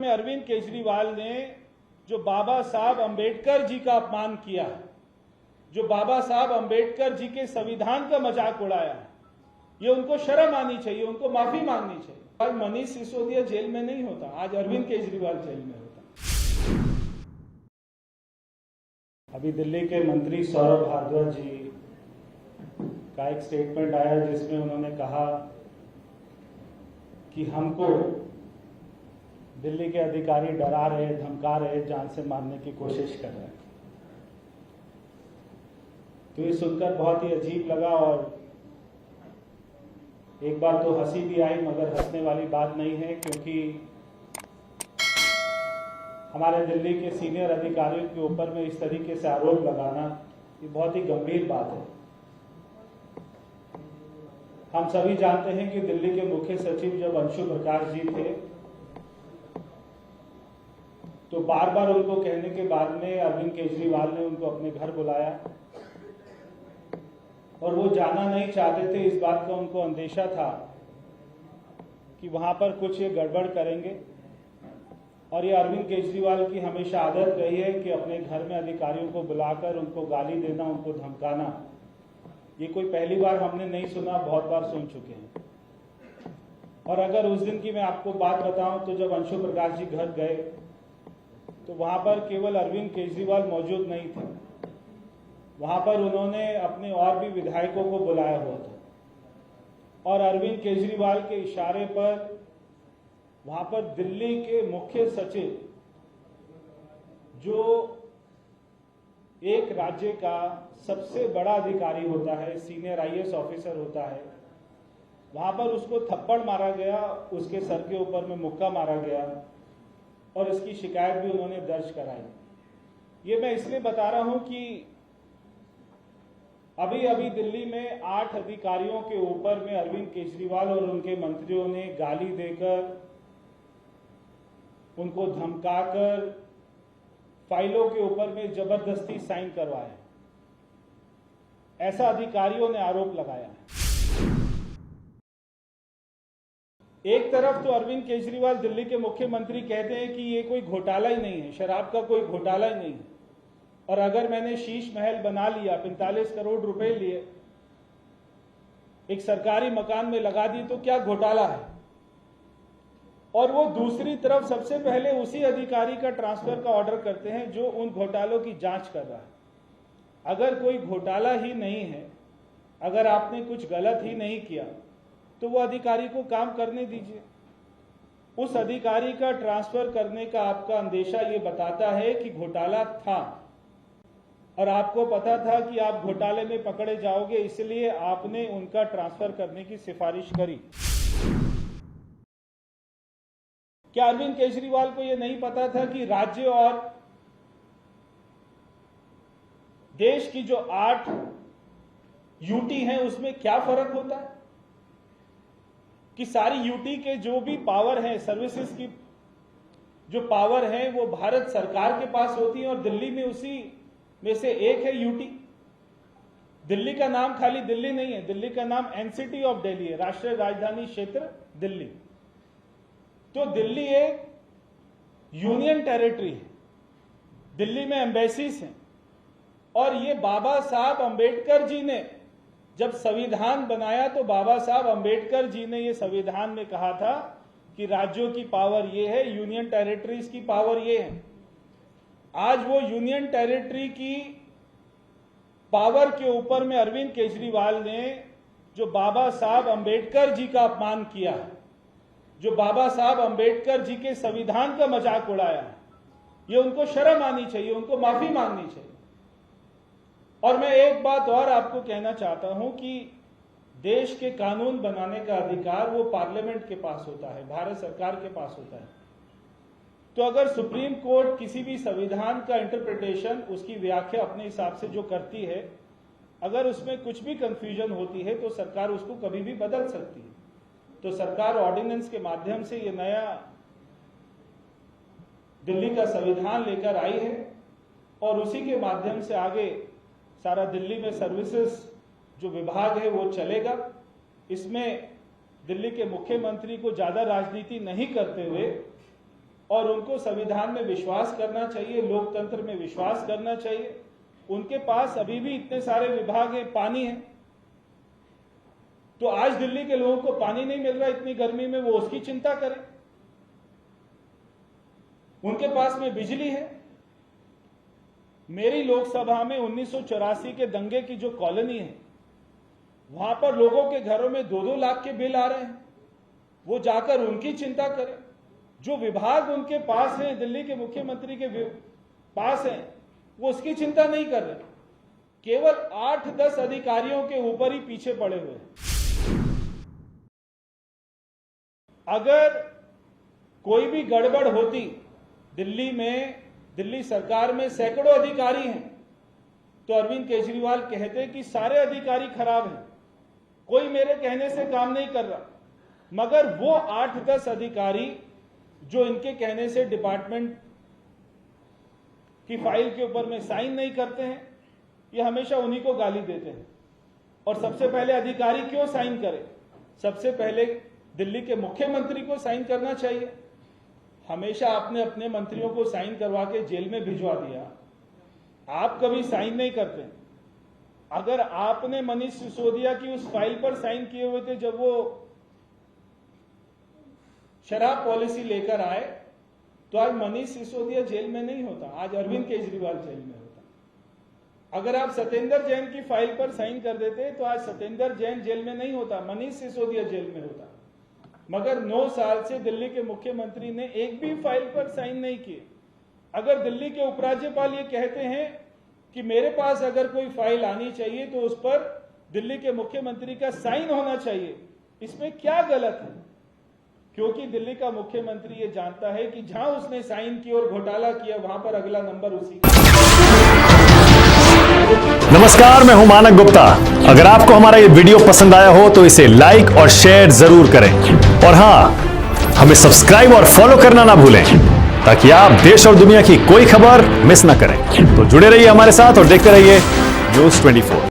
में अरविंद केजरीवाल ने जो बाबा साहब अंबेडकर जी का अपमान किया है, जो बाबा साहब अंबेडकर जी के संविधान का मजाक उड़ाया है, ये उनको शर्म आनी चाहिए, उनको माफी मांगनी चाहिए। आज मनीष सिसोदिया जेल में नहीं होता, आज अरविंद केजरीवाल जेल में होता। अभी दिल्ली के मंत्री सौरभ भारद्वाज जी का एक स्टेटमेंट आया जिसमें उन्होंने कहा कि हमको दिल्ली के अधिकारी डरा रहे, धमका रहे, जान से मारने की कोशिश कर रहे हैं। तो ये सुनकर बहुत ही अजीब लगा और एक बार तो हंसी भी आई, मगर हंसने वाली बात नहीं है, क्योंकि हमारे दिल्ली के सीनियर अधिकारियों के ऊपर में इस तरीके से आरोप लगाना ये बहुत ही गंभीर बात है। हम सभी जानते हैं कि दिल्ली के मुख्य सचिव जब अंशु प्रकाश जी थे तो बार बार उनको कहने के बाद में अरविंद केजरीवाल ने उनको अपने घर बुलाया और वो जाना नहीं चाहते थे। इस बात का उनको अंदेशा था कि वहां पर कुछ ये गड़बड़ करेंगे। और ये अरविंद केजरीवाल की हमेशा आदत रही है कि अपने घर में अधिकारियों को बुलाकर उनको गाली देना, उनको धमकाना। ये कोई पहली बार हमने नहीं सुना, बहुत बार सुन चुके हैं। और अगर उस दिन की मैं आपको बात बताऊं तो जब अंशु प्रकाश जी घर गए तो वहां पर केवल अरविंद केजरीवाल मौजूद नहीं थे, वहां पर उन्होंने अपने और भी विधायकों को बुलाया हुआ था। और अरविंद केजरीवाल के इशारे पर वहां पर दिल्ली के मुख्य सचिव, जो एक राज्य का सबसे बड़ा अधिकारी होता है, सीनियर आईएएस ऑफिसर होता है, वहां पर उसको थप्पड़ मारा गया, उसके सर के ऊपर में मुक्का मारा गया और इसकी शिकायत भी उन्होंने दर्ज कराई। ये मैं इसलिए बता रहा हूं कि अभी अभी दिल्ली में 8 अधिकारियों के ऊपर में अरविंद केजरीवाल और उनके मंत्रियों ने गाली देकर, उनको धमकाकर फाइलों के ऊपर में जबरदस्ती साइन करवाए। ऐसा अधिकारियों ने आरोप लगाया है। एक तरफ तो अरविंद केजरीवाल दिल्ली के मुख्यमंत्री कहते हैं कि ये कोई घोटाला ही नहीं है, शराब का कोई घोटाला ही नहीं है, और अगर मैंने शीश महल बना लिया, 45 करोड़ रुपए लिए, एक सरकारी मकान में लगा दी, तो क्या घोटाला है। और वो दूसरी तरफ सबसे पहले उसी अधिकारी का ट्रांसफर का ऑर्डर करते हैं जो उन घोटालों की जांच कर रहा है। अगर कोई घोटाला ही नहीं है, अगर आपने कुछ गलत ही नहीं किया, तो वो अधिकारी को काम करने दीजिए। उस अधिकारी का ट्रांसफर करने का आपका अंदेशा ये बताता है कि घोटाला था और आपको पता था कि आप घोटाले में पकड़े जाओगे, इसलिए आपने उनका ट्रांसफर करने की सिफारिश करी। क्या अरविंद केजरीवाल को यह नहीं पता था कि राज्य और देश की जो 8 यूटी हैं उसमें क्या फर्क होता है, कि सारी यूटी के जो भी पावर है, सर्विसेज की जो पावर है, वो भारत सरकार के पास होती है और दिल्ली में उसी में से एक है यूटी। दिल्ली का नाम खाली दिल्ली नहीं है, दिल्ली का नाम एनसीटी ऑफ दिल्ली है, राष्ट्रीय राजधानी क्षेत्र दिल्ली। तो दिल्ली एक यूनियन टेरिटरी है, दिल्ली में एम्बेसीज हैं। और ये बाबा साहब अंबेडकर जी ने जब संविधान बनाया तो बाबा साहब अंबेडकर जी ने ये संविधान में कहा था कि राज्यों की पावर ये है, यूनियन टेरिटरीज की पावर ये है। आज वो यूनियन टेरिटरी की पावर के ऊपर में अरविंद केजरीवाल ने जो बाबा साहब अंबेडकर जी का अपमान किया है, जो बाबा साहब अंबेडकर जी के संविधान का मजाक उड़ाया है, ये उनको शर्म आनी चाहिए, उनको माफी मांगनी चाहिए। और मैं एक बात और आपको कहना चाहता हूं कि देश के कानून बनाने का अधिकार वो पार्लियामेंट के पास होता है, भारत सरकार के पास होता है। तो अगर सुप्रीम कोर्ट किसी भी संविधान का इंटरप्रिटेशन, उसकी व्याख्या अपने हिसाब से जो करती है, अगर उसमें कुछ भी कंफ्यूजन होती है तो सरकार उसको कभी भी बदल सकती है। तो सरकार ऑर्डिनेंस के माध्यम से ये नया दिल्ली का संविधान लेकर आई है और उसी के माध्यम से आगे सारा दिल्ली में सर्विसेज जो विभाग है वो चलेगा। इसमें दिल्ली के मुख्यमंत्री को ज्यादा राजनीति नहीं करते हुए और उनको संविधान में विश्वास करना चाहिए, लोकतंत्र में विश्वास करना चाहिए। उनके पास अभी भी इतने सारे विभाग हैं, पानी है, तो आज दिल्ली के लोगों को पानी नहीं मिल रहा इतनी गर्मी में, वो उसकी चिंता करें। उनके पास में बिजली है। मेरी लोकसभा में 1984 के दंगे की जो कॉलोनी है, वहां पर लोगों के घरों में 2-2 लाख के बिल आ रहे हैं, वो जाकर उनकी चिंता करें। जो विभाग उनके पास है, दिल्ली के मुख्यमंत्री के पास है, वो उसकी चिंता नहीं कर रहे, केवल 8-10 अधिकारियों के ऊपर ही पीछे पड़े हुए हैं। अगर कोई भी गड़बड़ होती दिल्ली में, दिल्ली सरकार में सैकड़ों अधिकारी हैं, तो अरविंद केजरीवाल कहते कि सारे अधिकारी खराब हैं, कोई मेरे कहने से काम नहीं कर रहा। मगर वो 8-10 अधिकारी जो इनके कहने से डिपार्टमेंट की फाइल के ऊपर में साइन नहीं करते हैं, ये हमेशा उन्हीं को गाली देते हैं। और सबसे पहले अधिकारी क्यों साइन करे? सबसे पहले दिल्ली के मुख्यमंत्री को साइन करना चाहिए। हमेशा आपने अपने मंत्रियों को साइन करवा के जेल में भिजवा दिया, आप कभी साइन नहीं करते। अगर आपने मनीष सिसोदिया की उस फाइल पर साइन किए हुए थे जब वो शराब पॉलिसी लेकर आए, तो आज मनीष सिसोदिया जेल में नहीं होता, आज अरविंद केजरीवाल जेल में होता। अगर आप सत्येंद्र जैन की फाइल पर साइन कर देते तो आज सत्येंद्र जैन जेल में नहीं होता, मनीष सिसोदिया जेल में होता। मगर 9 साल से दिल्ली के मुख्यमंत्री ने एक भी फाइल पर साइन नहीं किए। अगर दिल्ली के उपराज्यपाल ये कहते हैं कि मेरे पास अगर कोई फाइल आनी चाहिए तो उस पर दिल्ली के मुख्यमंत्री का साइन होना चाहिए, इसमें क्या गलत है? क्योंकि दिल्ली का मुख्यमंत्री ये जानता है कि जहां उसने साइन किया और घोटाला किया, वहां पर अगला नंबर उसी का। नमस्कार, मैं हूं मानक गुप्ता। अगर आपको हमारा ये वीडियो पसंद आया हो तो इसे लाइक और शेयर जरूर करें, और हां, हमें सब्सक्राइब और फॉलो करना ना भूलें, ताकि आप देश और दुनिया की कोई खबर मिस ना करें। तो जुड़े रहिए हमारे साथ और देखते रहिए न्यूज़ 24।